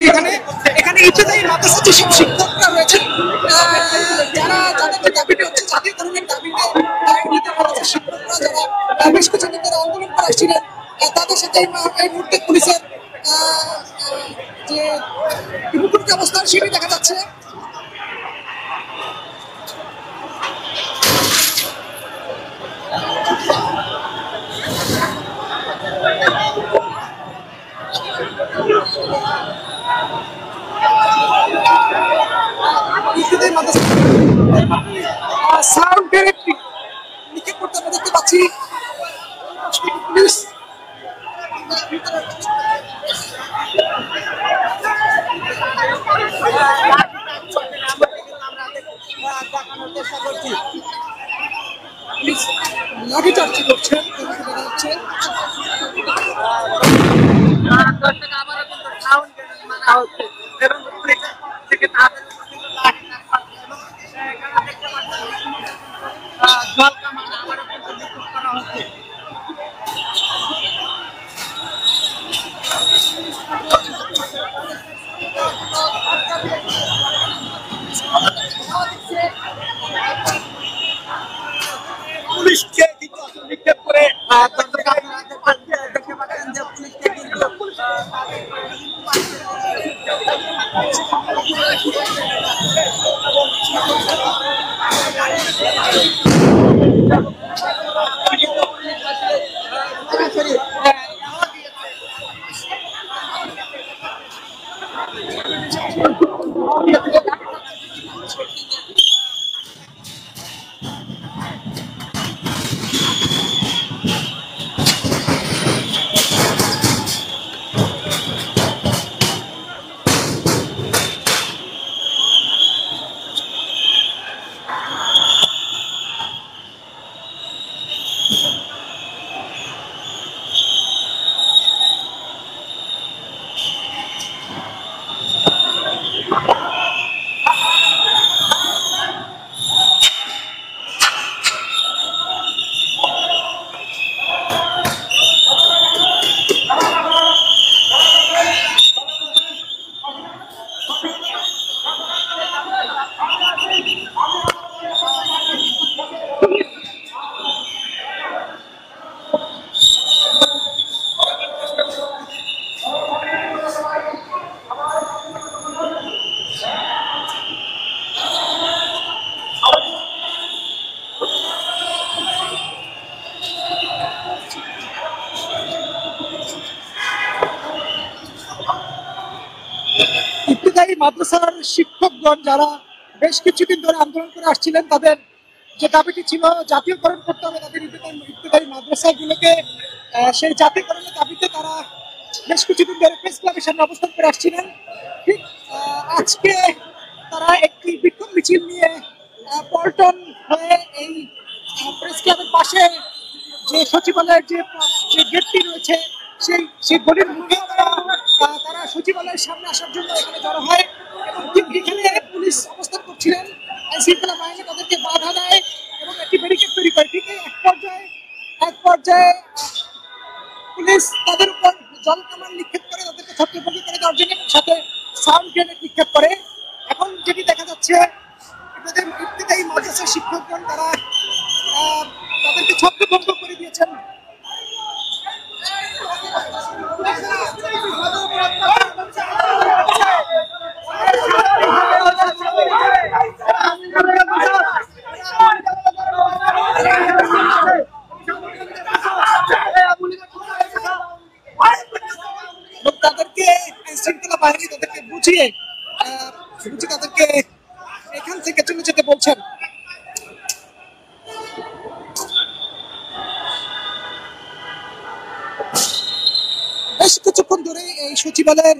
এখানে এখানে ইত্তেদায়ী মাদ্রাসার যেসব শিক্ষকরা রয়েছেন, যারা যাদের যে দাবিটা হচ্ছে জাতীয়করণের দাবিতে, মাদ্রাসার শিক্ষকরা যারা বেশ কিছুদিন ধরে আন্দোলন করে আসছিলেন, তাদের সাথে এই মুহূর্তে পুলিশের যে মুখোমুখি অবস্থান সেটি দেখা যাচ্ছে। সাউন্ড ডাইরেক্টলি নিক্ষেপ করতে আমরা দেখতে পাচ্ছি পুলিশ। লাঠিচার্জ করছেন দেখা যাচ্ছে। এবং থেকে তাদের জল কামান আবারও কিন্তু নিক্ষেপ করা হচ্ছে। পুলিশকে নিক্ষেপ করে দেখতে পাচ্ছেন যে পুলিশকে কিন্তু মাদ্রাসার শিক্ষকগণ যারা বেশ কিছুদিন ধরে আন্দোলন করে আসছিলেন, তাদের যে দাবিটি ছিল জাতীয়করণ করতে হবে তাদের ইত্তেদায়ী মাদ্রাসাগুলোকে, সেই জাতীয়করণের দাবিতে তারা বেশ কিছুদিন ধরে প্রেস ক্লাবের সামনে অবস্থান করে আসছিলেন। ঠিক আজকে তারা একটি বিক্ষোভ মিছিল নিয়ে পল্টন হয়ে এই প্রেস ক্লাবের পাশে যে সচিবালয়ের যে গেটটি রয়েছে সেই গলির মুখে তারা সচিবালয়ের সামনে আসার জন্য এখানে জড়ো হয় এবং এখানে পুলিশ অবস্থান করছিলেন। আইনশৃঙ্খলা বাহিনী তাদেরকে বাধা দেয় এবং একটি ব্যারিকেড তৈরি করে। ঠিক এক পর্যায়ে পুলিশ তাদের উপর জল কামান নিক্ষেপ করে, তাদেরকে ছত্রভঙ্গ করে দেওয়ার জন্য সাথে সাউন্ড গ্রেনেড নিক্ষেপ করে। এখন যেটি দেখা যাচ্ছে ইত্তেদায়ী মাদ্রাসার শিক্ষকগণ তারা তাদেরকে ছত্রভঙ্গ করে দিয়েছেন। তাদেরকে আইনশৃঙ্খলা বাহিনী তাদেরকে বুঝিয়ে তাদেরকে এখান থেকে চলে যেতে বলছেন। বেশ কিছুক্ষণ ধরে এই সচিবালয়ের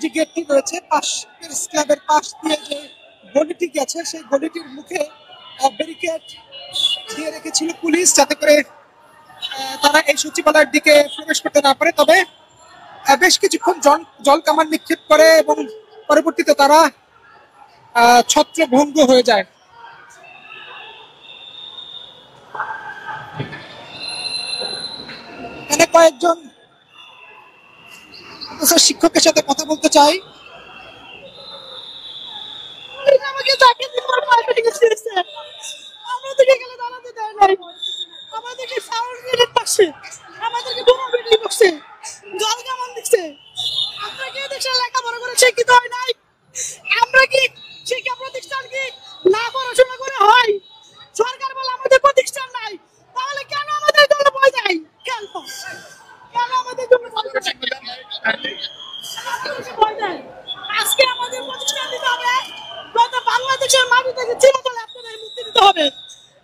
যে গেটটি রয়েছে প্রেস ক্লাবের পাশ দিয়ে যে গলিটি গেছে, সেই গলিটির মুখে ব্যারিকেড দিয়ে রেখেছিল পুলিশ, যাতে করে তারা এই সচিবালয়ের দিকে প্রবেশ করতে না পারে। তবে বেশ কিছুক্ষণ জল কামান নিক্ষেপ করে এবং পরবর্তীতে তারা ছত্রভঙ্গ হয়ে যায়। এখানে কয়েকজন মাদ্রাসার শিক্ষকের সাথে কথা বলতে চাই। আমাকে তাকে আমাদেরকে গেলে দাঁড়াতে দেয় নাই, আমাদেরকে সাউন্ড গ্রেনেড পাচ্ছে, আমাদেরকে বোমা বিক্রি করছে, জল কামান দিচ্ছে। আমরা কি দেশে লেখাপড়া করে শিক্ষিত হয় নাই? আমরা কি শিক্ষা প্রতিষ্ঠান কি না পড়াশোনা করে হয়? সরকার বলে আমাদের প্রতিষ্ঠান নাই, তাহলে কেন আমাদের জন্য ভয় দেয়? কেন কেন আমাদের জন্য ভয় দেয়? আজকে আমাদের প্রতিষ্ঠান দিতে হবে, গত বাংলাদেশের মাটি থেকে চিরতরে আপনাদের মুক্তি দিতে হবে।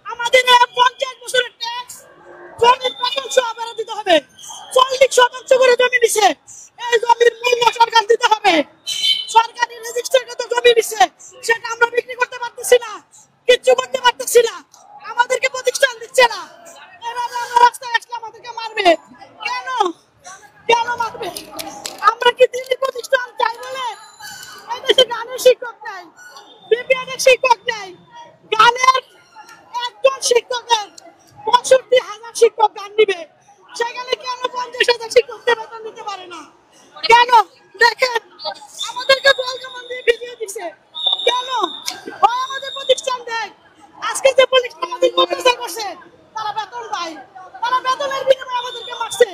আমাদের 50 বছরের ট্যাক্স জমির টাকা সহ আবার দিতে হবে। 40% করে জমি নিছে, এই জমির মূল্য সরকার দিতে হবে। সরকারি রেজিস্ট্রেশনে জমি নিছে, সেটা আমরা বিক্রি করতে পারতেছি না, কিচ্ছু করতে পারতেছি না, আমাদেরকে প্রতিষ্ঠান দিচ্ছে না। এরা আমরা রাস্তায় আসলে আমাদেরকে মারবে। কেন কেন মারবে? আমরা কি দিল্লি প্রতিষ্ঠান চাই বলে এই দেশে গানের শিক্ষক নাই, বিপিএনের শিক্ষক নাই? গানের একজন শিক্ষকের 65,000 শিক্ষক গান নিবে, সেখানে কেন 50,000 শিক্ষকদের বেতন দিতে পারে না? কেন? দেখেন আমাদেরকে বলকামান দিয়ে ভিজিয়ে দিচ্ছে। কেন? হয় আমাদের প্রতিষ্ঠান দেখ, আজকে যে পুলিশ আমাদের অত্যাচার করছে তারা বেতন পায়, তারা বেতনের বিনিময়ে আমাদেরকে মারছে।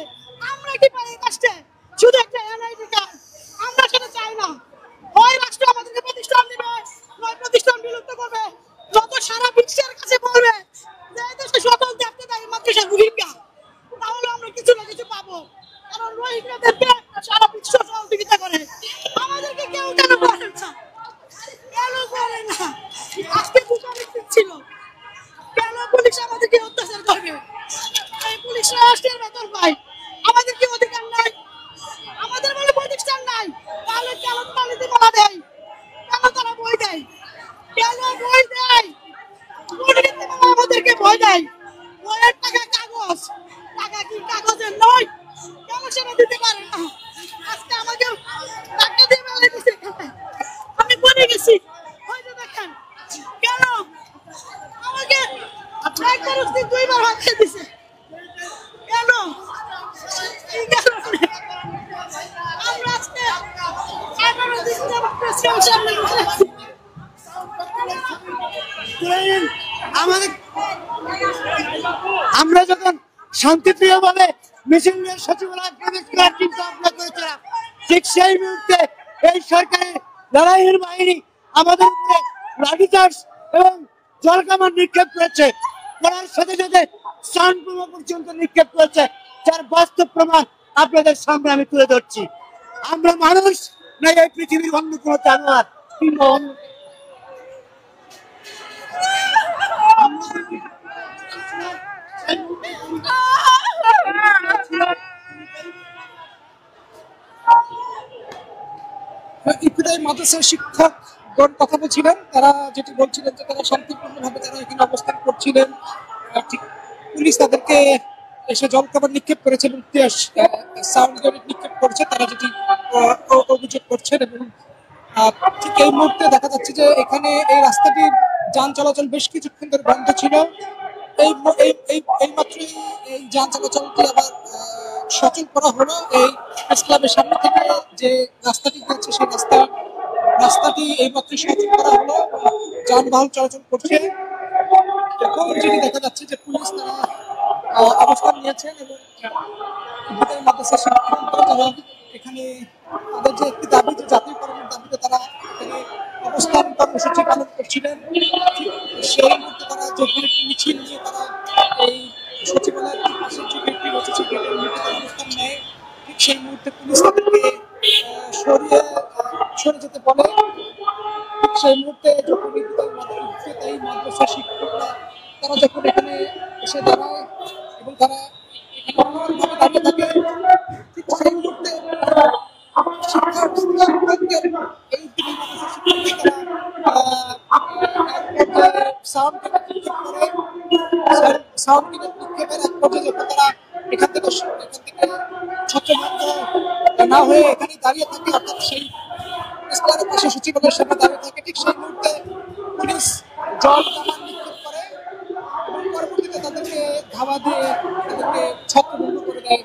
আমরা কি পাই এই কাজটা? শুধু একটা এনআইডি কার্ড। আমরা সেটা চাই না। হয় রাষ্ট্র আমাদেরকে প্রতিষ্ঠান দিবে, নয় প্রতিষ্ঠান বিলুপ্ত করবে। যত সারা বিশ্বের কাছে বলবে যে এই দেশে সকল দেখতে দেয় মাদ্রাসা রোহিঙ্গা, তাহলে আমরা কিছু না কিছু পাবো। কারণ রোহিঙ্গাদেরকে সারা বিশ্ব সহযোগিতা করে, আমাদেরকে কেউ কেন করে না? কেন করে না? আজকে বুখারি ছিল, কেন পুলিশ আমাদেরকে অত্যাচার করবে? এই পুলিশ রাষ্ট্রের বেতন পায়, আমাদের কি অধিকার নাই? আমাদের বলে প্রতিষ্ঠান নাই, তাহলে কেন পানিতে মারা দেয়? কেন তারা বই দেয়? কেন বই দেয়? আমাদেরকে ভয় দেয়। বইয়ের টাকা কাগজ, টাকা কি কাগজের নয়? কেন সেটা দিতে পারে না? আজকে আমাকে টাকা দিয়ে মেলে দিচ্ছে, আমি বলে গেছি। হয়তো দেখেন কেন আমাকে একবার উচিত 2বার হাতে দিছে। কেন? এই কারণে আমরা আজকে 11 দিন যাবত প্রেসিডেন্ট সামনে বসে আছি। আমাদের আমরা যখন শান্তিপ্রিয় বলে মিছিল নিয়ে সচিবালয় প্রবেশ করার চিন্তা ভাবনা করেছিলাম, ঠিক সেই মুহূর্তে এই সরকারি লড়াইয়ের বাহিনী আমাদের উপরে লাঠিচার্জ এবং জলকামান নিক্ষেপ করেছে, করার সাথে সাথে স্থান বোমা পর্যন্ত নিক্ষেপ করেছে, যার বাস্তব প্রমাণ আপনাদের সামনে আমি তুলে ধরছি। আমরা মানুষ না এই পৃথিবীর অন্য কোনো জানোয়ার কিংবা অন্য ইবতিদায়ী মাদ্রাসার শিক্ষকগণ কথা বলছিলেন। তারা যেটি বলছিলেন যে তারা শান্তিপূর্ণভাবে তারা এখানে অবস্থান করছিলেন, ঠিক পুলিশ তাদেরকে এসে জলকামান নিক্ষেপ করেছে এবং সাউন্ড গ্রেনেড নিক্ষেপ করছে, তারা যেটি অভিযোগ করছেন। এবং ঠিক এই মুহূর্তে দেখা যাচ্ছে যে এখানে এই রাস্তাটির যান চলাচল বেশ কিছুক্ষণ ধরে বন্ধ ছিল। এই এই মাত্রই এই যান চলাচলটি আবার সচল করা হলো। এই প্রেস ক্লাবের সামনে থেকে যে রাস্তাটি গেছে সেই রাস্তাটি এই মাত্রই সচল করা হলো, যানবাহন চলাচল করছে। এখন যেটি দেখা যাচ্ছে যে পুলিশ তারা অবস্থান নিয়েছেন এবং মাদ্রাসা শিক্ষকরা যারা এখানে তাদের যে একটি দাবি, যে জাতীয়করণের দাবিতে তারা এখানে অবস্থান কর্মসূচি পালন করছিলেন, সেই মুহূর্তে তারা যখন একটি মিছিল নিয়ে তারা এই সচিবালয়ের পাশের যে গেটটি রয়েছে সেই গেটের মুখে অবস্থান নেয়, ঠিক সেই মুহূর্তে পুলিশ তাদেরকে সরে যেতে বলে। ঠিক সেই মুহূর্তে যখন এই মাদ্রাসা শিক্ষকরা তারা যখন এখানে এসে দাঁড়ায় এবং তারা দাঁড়িয়ে থাকে, ঠিক সেই মুহূর্তে শিক্ষকদের এই সাউন্ড নিক্ষেপের এক পর্যায়ে যখন তারা এখান থেকে ছত্রভঙ্গ না হয়ে এখানে দাঁড়িয়ে থাকে, অর্থাৎ সেই পাশে সচিবালয়ের সামনে দাঁড়িয়ে থাকে, ঠিক সেই মুহূর্তে পুলিশ জল কামান নিক্ষেপ করে এবং পরবর্তীতে তাদেরকে ধাওয়া দিয়ে তাদেরকে ছত্রভঙ্গ করে দেয়।